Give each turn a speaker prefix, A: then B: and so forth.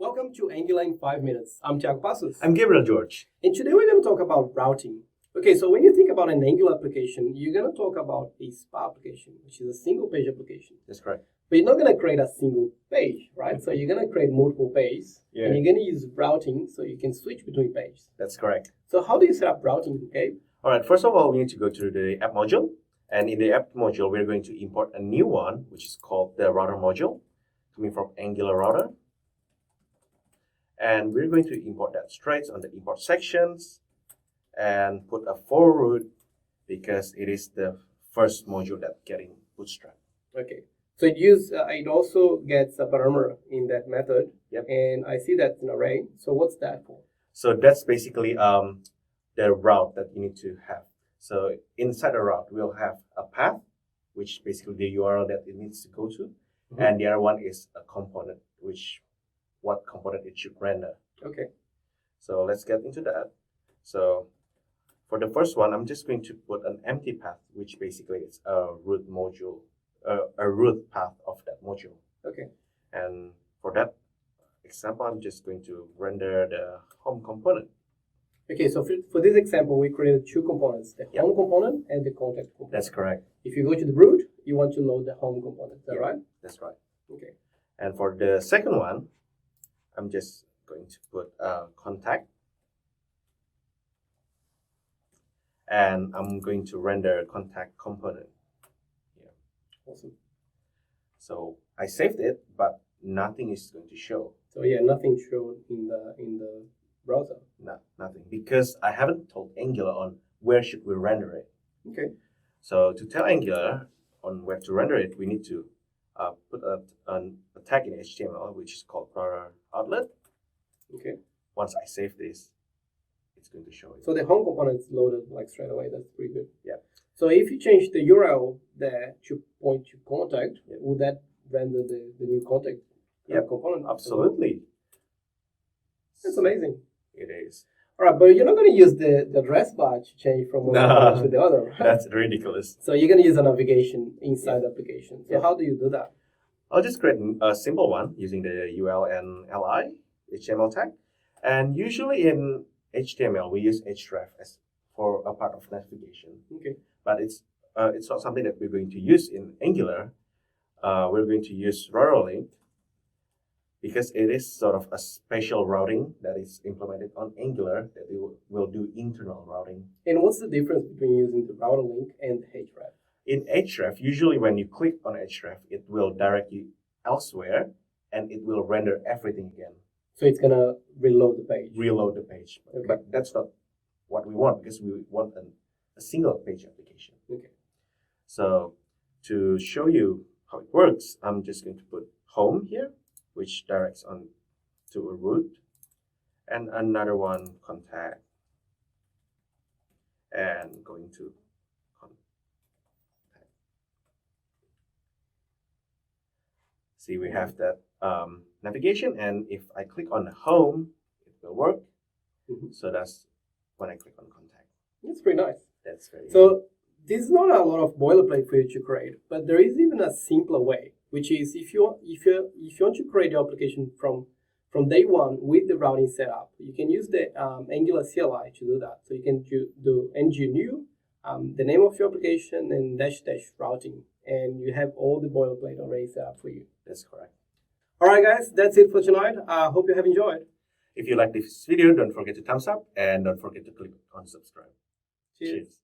A: Welcome to Angular in 5 minutes. I'm Thiago Passos.
B: I'm Gabriel George.
A: And today we're going to talk about routing. Okay, so when you think about an Angular application, you're going to talk about a SPA application, which is a single page application.
B: That's correct.
A: But you're not going to create a single page, right? So you're going to create multiple pages.
B: Yeah.
A: And you're going to use routing so you can switch between pages.
B: That's correct.
A: So how do you set up routing, Gabe?
B: All right, first of all, we need to go to the app module. And in the app module, we're going to import a new one, which is called the router module, coming from Angular router. And we're going to import that straight on the import sections and put a for root because it is the first module that's getting bootstrapped.
A: Okay. So it also gets a parameter in that method.
B: Yep.
A: And I see that's an array. So what's that for?
B: So that's basically the route that you need to have. So inside the route, we'll have a path, which is basically the URL that it needs to go to. Mm-hmm. And the other one is a component, what component it should render.
A: Okay.
B: So let's get into that. So for the first one, I'm just going to put an empty path, which basically is a root module, a root path of that module.
A: Okay.
B: And for that example, I'm just going to render the home component.
A: Okay, so for this example, we created two components, the home component and the contact component.
B: That's correct.
A: If you go to the root, you want to load the home component, is that right?
B: That's right.
A: Okay.
B: And for the second one, I'm just going to put contact. And I'm going to render contact component. Yeah.
A: Awesome.
B: So I saved it, but nothing is going to show.
A: So yeah, nothing showed in the browser.
B: No, nothing, because I haven't told Angular on where should we render it.
A: Okay.
B: So to tell Angular on where to render it, we need to put a tag in HTML, which is called router outlet.
A: Okay.
B: Once I save this, it's going to show it.
A: So the home component is loaded like straight away. That's pretty good.
B: Yeah.
A: So if you change the URL there to point to contact,
B: yeah.
A: would that render the new contact component?
B: Absolutely.
A: That's amazing.
B: It is.
A: All right, but you're not going to use the address bar to change from one component to the other, right?
B: That's ridiculous.
A: So you're going to use a navigation inside the application. So how do you do that?
B: I'll just create a simple one using the UL and LI HTML tag. And usually in HTML, we use href as for a part of navigation.
A: Okay.
B: But it's not something that we're going to use in Angular. We're going to use router link because it is sort of a special routing that is implemented on Angular that will do internal routing.
A: And what's the difference between using the router link and href?
B: In href, usually when you click on href, it will direct you elsewhere and it will render everything again.
A: So it's going to reload the page.
B: Reload the page. Okay. But that's not what we want because we want a single page application.
A: Okay.
B: So to show you how it works, I'm just going to put home here, which directs on to a root, and another one contact, and going to contact. See, we have that navigation, and if I click on home, it will work.
A: Mm-hmm.
B: So that's when I click on contact.
A: That's pretty nice.
B: That's very
A: so. This is not a lot of boilerplate for you to create, but there is even a simpler way, which is if you want to create your application from day one with the routing set up, you can use the Angular CLI to do that. So you can do ng-new, the name of your application, and -- routing, and you have all the boilerplate already set up for you.
B: That's correct.
A: All right, guys, that's it for tonight. I hope you have enjoyed.
B: If you like this video, don't forget to thumbs up and don't forget to click on subscribe.
A: Cheers.